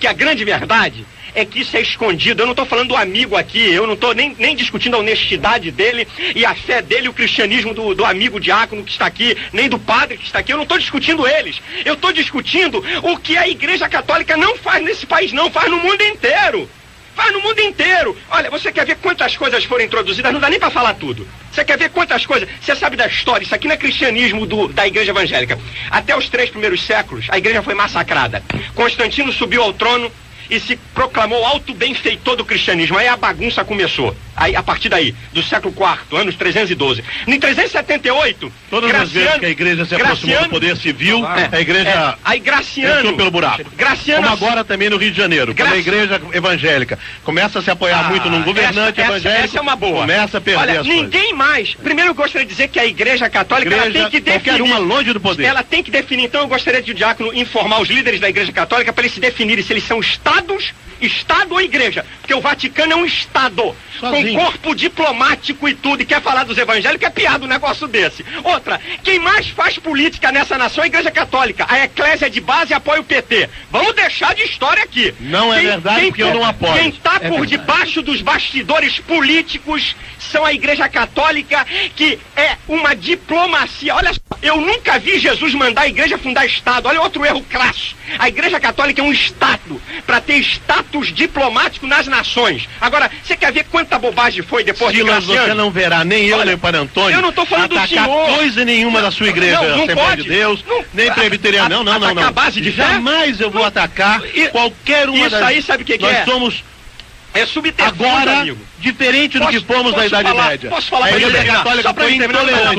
que a grande verdade é que isso é escondido. Eu não estou falando do amigo aqui, eu não estou nem discutindo a honestidade dele e a fé dele, o cristianismo do amigo diácono que está aqui, nem do padre que está aqui, eu não estou discutindo eles. Eu estou discutindo o que a Igreja Católica não faz nesse país, não, faz no mundo inteiro. Faz no mundo inteiro. Olha, você quer ver quantas coisas foram introduzidas? Não dá nem para falar tudo. Você quer ver quantas coisas? Você sabe da história, isso aqui não é cristianismo da Igreja Evangélica. Até os 3 primeiros séculos, a igreja foi massacrada. Constantino subiu ao trono e se proclamou alto benfeitor do cristianismo. Aí a bagunça começou. Aí, a partir daí, do século IV, anos 312. Em 378, todas as vezes que a igreja se aproximou do poder civil, a igreja aí Graciano entrou pelo buraco. Como agora também no Rio de Janeiro, quando a igreja evangélica começa a se apoiar muito num governante evangélico, essa é uma boa. Começa a perder as ninguém coisas. Mais. Primeiro eu gostaria de dizer que a Igreja Católica ela tem que definir. Qualquer uma longe do poder. Ela tem que definir. Então eu gostaria de o diácono informar os líderes da Igreja Católica para eles se definirem se eles são estados, Estado ou Igreja. Porque o Vaticano é um Estado. Sozinho. Com corpo diplomático e tudo, e quer falar dos evangélicos, é piada um negócio desse. Outra, quem mais faz política nessa nação é a Igreja Católica. A Eclésia de base apoia o PT. Vamos deixar de história aqui. Não é verdade, porque eu não apoio. Quem está por debaixo dos bastidores políticos são a Igreja Católica, que é uma diplomacia. Olha só, eu nunca vi Jesus mandar a igreja fundar Estado. Olha outro erro crasso. A Igreja Católica é um Estado, para ter status diplomático nas nações. Agora, você quer ver quanta bobagem foi depois de Graciano? Você não verá nem eu, nem o Padre Antônio. Eu não estou falando do senhor. Coisa nenhuma da sua igreja, Assembleia de Deus, nem presbiteriana, não. A base de jamais eu vou atacar qualquer uma das... Isso aí sabe o que nós somos... É subterfúgio, agora, amigo. Diferente do que fomos na Idade Média. Posso falar a Igreja Católica foi intolerante.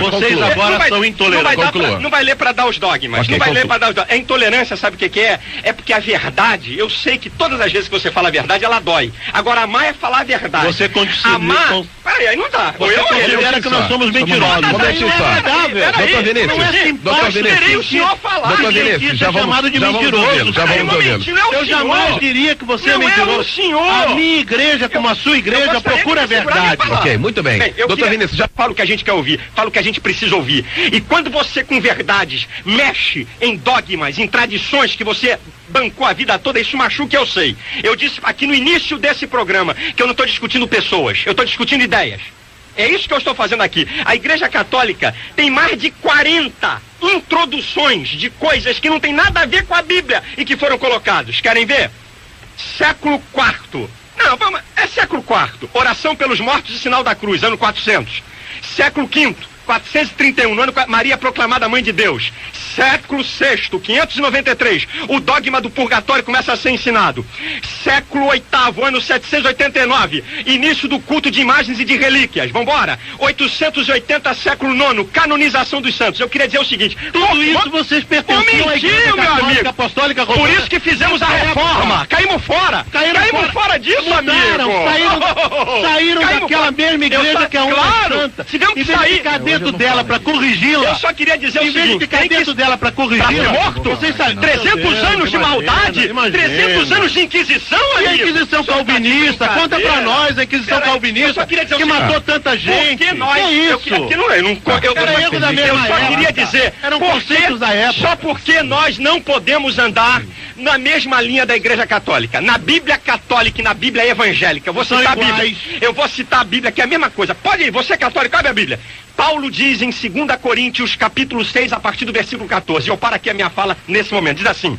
Vocês agora são intolerantes. Não vai ler para dar os dogmas. Não vai ler para dar os dogmas. É intolerância, sabe o que é? É porque a verdade, eu sei que todas as vezes que você fala a verdade, ela dói. Agora, amar é falar a verdade. Você continua... Amar... Peraí, aí não dá. Você considera que nós somos mentirosos. Como é que Doutor Vinícius. Doutor Vinícius. O senhor falar. Doutor Vinícius, já vamos chamado de mentiroso. Já vamos ouvindo. Eu jamais diria que você é mentiroso. A minha igreja, como a sua igreja, procura a verdade. Ok, muito bem. Doutor Vinícius, já falo o que a gente quer ouvir, falo o que a gente precisa ouvir. E quando você com verdades mexe em dogmas, em tradições que você bancou a vida toda, isso machuca, eu sei. Eu disse aqui no início desse programa que eu não estou discutindo pessoas, eu estou discutindo ideias. É isso que eu estou fazendo aqui. A Igreja Católica tem mais de 40 introduções de coisas que não tem nada a ver com a Bíblia e que foram colocados. Querem ver? Século IV. Não, vamos, é século IV. Oração pelos mortos e sinal da cruz, ano 400. Século V, 431, no ano Maria proclamada Mãe de Deus. Século VI, 593, o dogma do purgatório começa a ser ensinado. Século VIII, ano 789, início do culto de imagens e de relíquias. Vambora. 880, século IX, canonização dos santos. Eu queria dizer o seguinte: tudo isso vocês pertenciam à Igreja Católica Apostólica Romana. Por isso que fizemos a reforma. Caímos fora. Caímos fora disso, amigo. Saíram daquela mesma igreja que é uma santa. Tivemos que sair. Ficar dentro dela para corrigi-la. Eu só queria dizer o seguinte: ficar dentro dela para corrigir morto? Vocês sabem, 300 anos de maldade, 300 anos de Inquisição, amigo. E a Inquisição calvinista, conta pra nós a Inquisição calvinista que matou tanta gente. Porque nós, que isso? Eu só queria dizer, eram conceitos da época. Só porque nós não podemos andar na mesma linha da Igreja Católica. Na Bíblia Católica e na Bíblia Evangélica. Eu vou citar a Bíblia. Eu vou citar a Bíblia, que é a mesma coisa. Pode ir, você é católico, abre a Bíblia. Paulo diz em 2 Coríntios, capítulo 6, a partir do versículo 14. Eu paro aqui a minha fala nesse momento. Diz assim: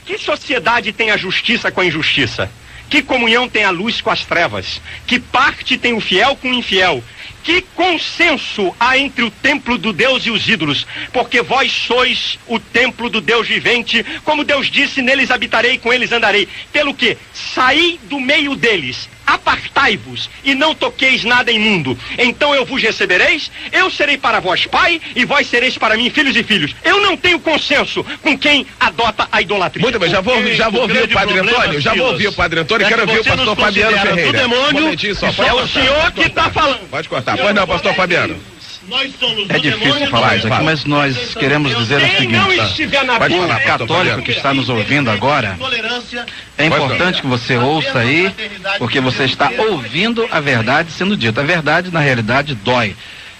que sociedade tem a justiça com a injustiça? Que comunhão tem a luz com as trevas? Que parte tem o fiel com o infiel? Que consenso há entre o templo do Deus e os ídolos? Porque vós sois o templo do Deus vivente, como Deus disse, neles habitarei, com eles andarei. Pelo que? Saí do meio deles, apartai-vos, e não toqueis nada imundo. Então eu vos recebereis, eu serei para vós pai, e vós sereis para mim filhos e filhos. Eu não tenho consenso com quem adota a idolatria. Muito bem, já vou ouvir o Padre Antônio, quero ouvir o pastor Fabiano Ferreira. É o senhor que está falando. Pode cortar. Pois não, pastor Fabiano. É difícil falar isso aqui, mas nós queremos dizer o seguinte, o católico que está nos ouvindo agora, é importante que você ouça aí, porque você está ouvindo a verdade sendo dita. A verdade, na realidade, dói.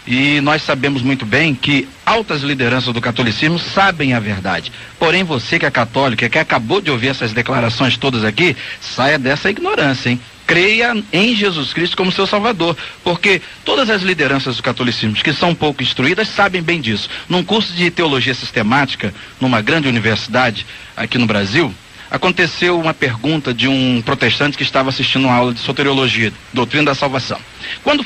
E nós sabemos muito bem que altas lideranças do catolicismo sabem a verdade. Porém, você que é católico, que acabou de ouvir essas declarações todas aqui, saia dessa ignorância, hein? Creia em Jesus Cristo como seu Salvador, porque todas as lideranças do catolicismo que são pouco instruídas sabem bem disso. Num curso de teologia sistemática, numa grande universidade aqui no Brasil, aconteceu uma pergunta de um protestante que estava assistindo uma aula de soteriologia, doutrina da salvação. Quando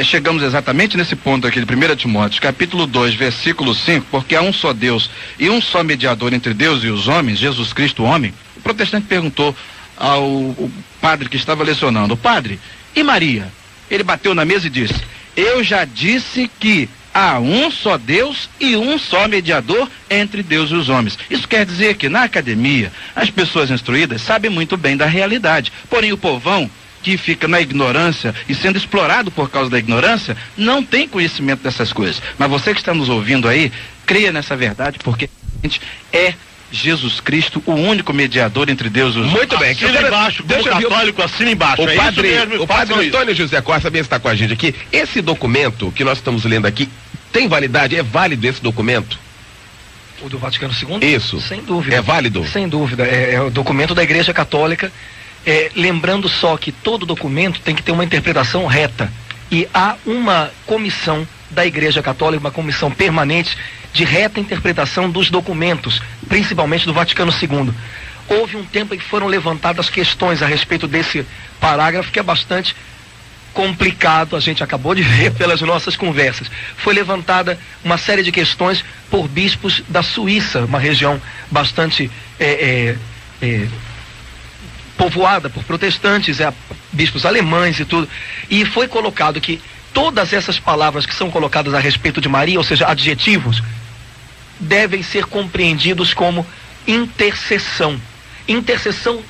chegamos exatamente nesse ponto aqui de 1 Timóteo, capítulo 2, versículo 5, porque há um só Deus e um só mediador entre Deus e os homens, Jesus Cristo, o homem, o protestante perguntou ao padre que estava lecionando: padre, e Maria? Ele bateu na mesa e disse: eu já disse que há um só Deus e um só mediador entre Deus e os homens. Isso quer dizer que na academia as pessoas instruídas sabem muito bem da realidade, porém o povão que fica na ignorância e sendo explorado por causa da ignorância não tem conhecimento dessas coisas. Mas você que está nos ouvindo aí, creia nessa verdade, porque a gente é Jesus Cristo, o único mediador entre Deus e os homens. Muito bem, assina embaixo, como católico, assina embaixo. O padre Antônio José Costa também está com a gente aqui. Esse documento que nós estamos lendo aqui, tem validade? É válido esse documento? O do Vaticano II? Isso. Sem dúvida. É válido? Sem dúvida. É o documento da Igreja Católica. Lembrando só que todo documento tem que ter uma interpretação reta. E há uma comissão da Igreja Católica, uma comissão permanente de reta interpretação dos documentos, principalmente do Vaticano II. Houve um tempo em que foram levantadas questões a respeito desse parágrafo, que é bastante complicado, a gente acabou de ver pelas nossas conversas. Foi levantada uma série de questões por bispos da Suíça, uma região bastante povoada por protestantes, bispos alemães e tudo, e foi colocado que todas essas palavras que são colocadas a respeito de Maria, ou seja, adjetivos, devem ser compreendidos como intercessão.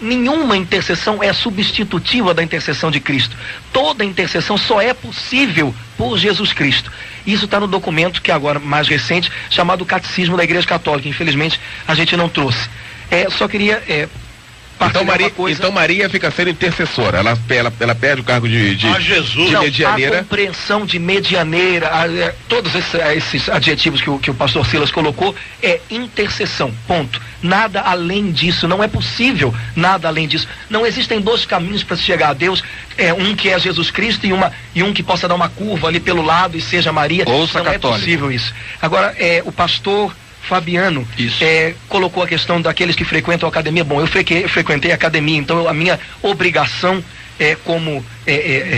Nenhuma intercessão é substitutiva da intercessão de Cristo. Toda intercessão só é possível por Jesus Cristo. Isso está no documento que agora, mais recente, chamado Catecismo da Igreja Católica. Infelizmente, a gente não trouxe. Só queria Então Maria fica sendo intercessora, ela perde o cargo de medianeira. A compreensão de medianeira, todos esses adjetivos que o pastor Silas colocou, é intercessão, ponto. Nada além disso, não é possível nada além disso. Não existem dois caminhos para se chegar a Deus, um que é Jesus Cristo e um que possa dar uma curva ali pelo lado e seja Maria. Ouça, não católico. É possível isso. Agora, o pastor Fabiano colocou a questão daqueles que frequentam a academia. Bom, eu frequentei a academia, então a minha obrigação como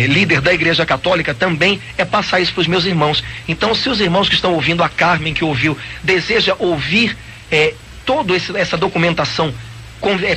líder da Igreja Católica também é passar isso para os meus irmãos. Então, se os irmãos que estão ouvindo, a Carmen que ouviu, deseja ouvir toda essa documentação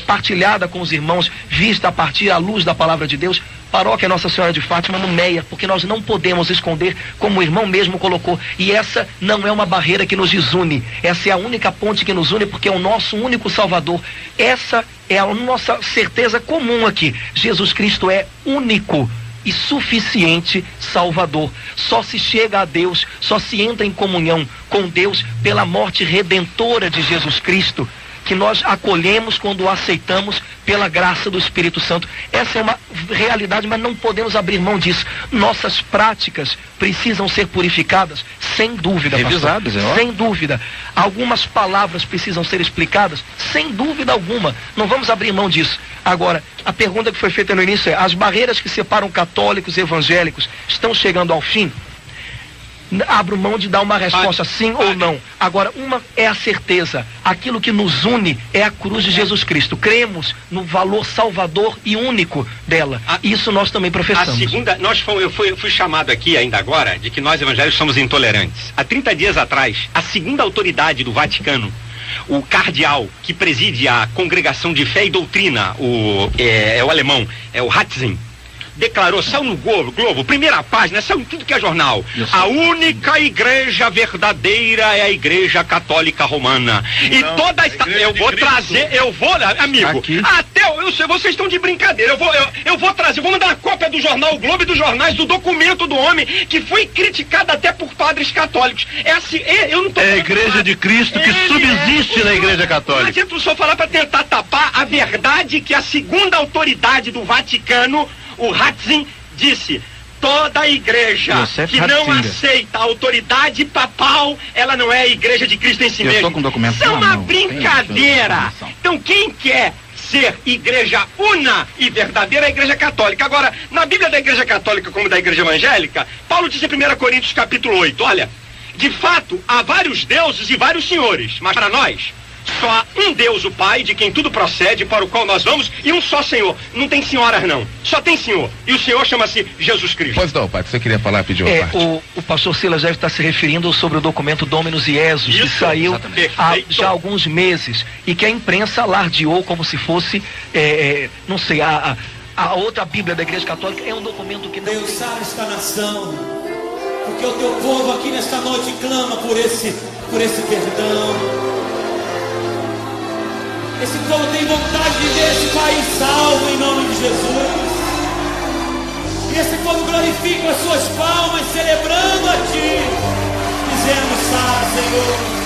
partilhada com os irmãos, vista a partir à luz da palavra de Deus, Paróquia Nossa Senhora de Fátima no Meia, porque nós não podemos esconder, como o irmão mesmo colocou, e essa não é uma barreira que nos desune, essa é a única ponte que nos une, porque é o nosso único Salvador. Essa é a nossa certeza comum aqui. Jesus Cristo é único e suficiente Salvador. Só se chega a Deus, só se entra em comunhão com Deus pela morte redentora de Jesus Cristo, que nós acolhemos quando o aceitamos pela graça do Espírito Santo. Essa é uma realidade, mas não podemos abrir mão disso. Nossas práticas precisam ser purificadas, sem dúvida, revisadas, sem dúvida. Algumas palavras precisam ser explicadas, sem dúvida alguma. Não vamos abrir mão disso. Agora, a pergunta que foi feita no início é: as barreiras que separam católicos e evangélicos estão chegando ao fim? Abro mão de dar uma resposta sim ou não. Agora, uma é a certeza: aquilo que nos une é a cruz de Jesus Cristo. Cremos no valor salvador e único dela. Isso nós também professamos. A segunda, eu fui chamado aqui ainda agora de que nós evangélicos somos intolerantes. Há 30 dias atrás, a segunda autoridade do Vaticano, o cardeal que preside a Congregação de Fé e Doutrina, o alemão, o Ratzinger, declarou, saiu no Globo, primeira página, saiu em tudo que é jornal: a única igreja verdadeira é a Igreja Católica Romana. Então, e toda esta... amigo, aqui. Vocês estão de brincadeira. Eu vou trazer, vou mandar a cópia do jornal O Globo e dos jornais, do documento do homem, que foi criticado até por padres católicos. Eu não tô a Igreja de Cristo que subsiste na Igreja Católica. Não adianta o senhor falar para tentar tapar a verdade que a segunda autoridade do Vaticano, o Ratzinger, disse: Toda igreja que não aceita a autoridade papal, ela não é a igreja de Cristo em si mesma. Isso é uma brincadeira. Então quem quer ser igreja una e verdadeira é a igreja católica. Agora, na Bíblia da igreja católica como da igreja evangélica, Paulo diz em 1 Coríntios capítulo 8, olha, de fato, há vários deuses e vários senhores, mas para nós, só há um Deus, o Pai, de quem tudo procede, para o qual nós vamos, e um só Senhor. Não tem senhoras, não. Só tem Senhor. E o Senhor chama-se Jesus Cristo. Pois não, Pai, você queria falar, pediu uma parte. O pastor Silas deve estar se referindo sobre o documento Dominus Iesus, que saiu há já alguns meses, e que a imprensa alardeou como se fosse, não sei, a outra Bíblia da Igreja Católica. É um documento que não... Deus sabe esta nação, porque o teu povo aqui nesta noite clama por esse perdão. Esse povo tem vontade de ver esse país salvo em nome de Jesus. E esse povo glorifica as suas palmas, celebrando a Ti, dizendo: Sara, Senhor.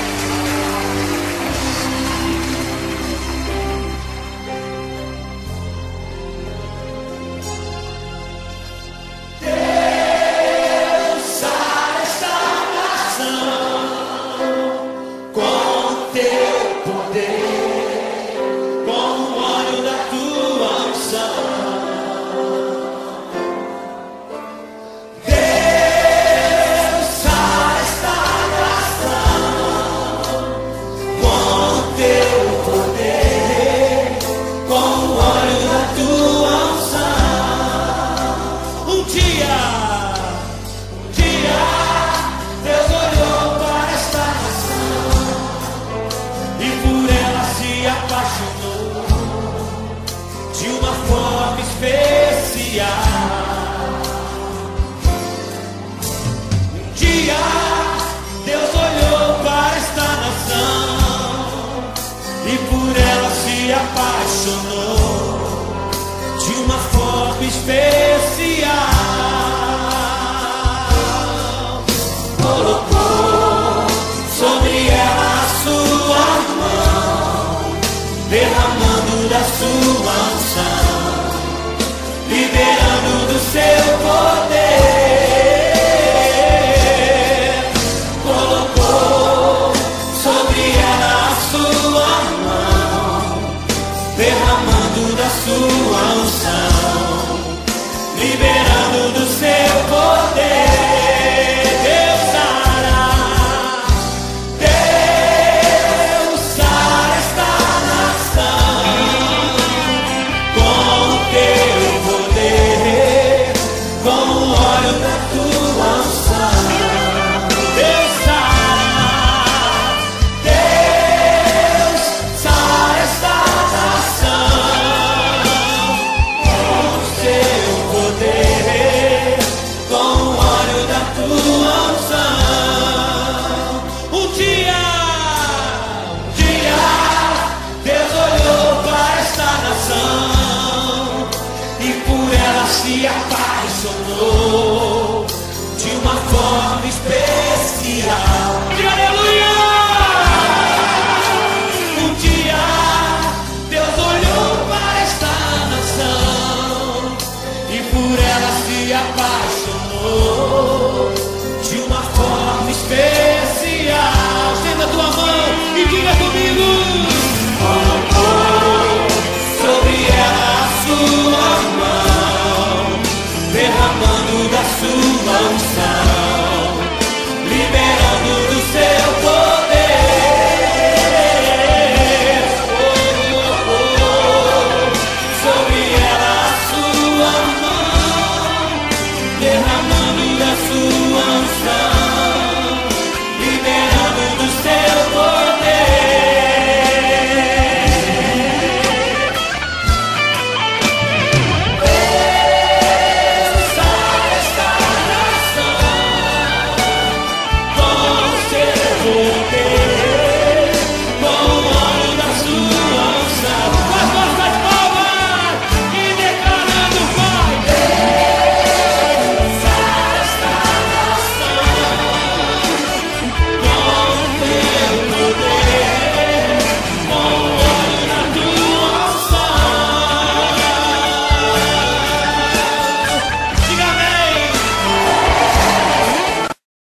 Derramando da sua unção.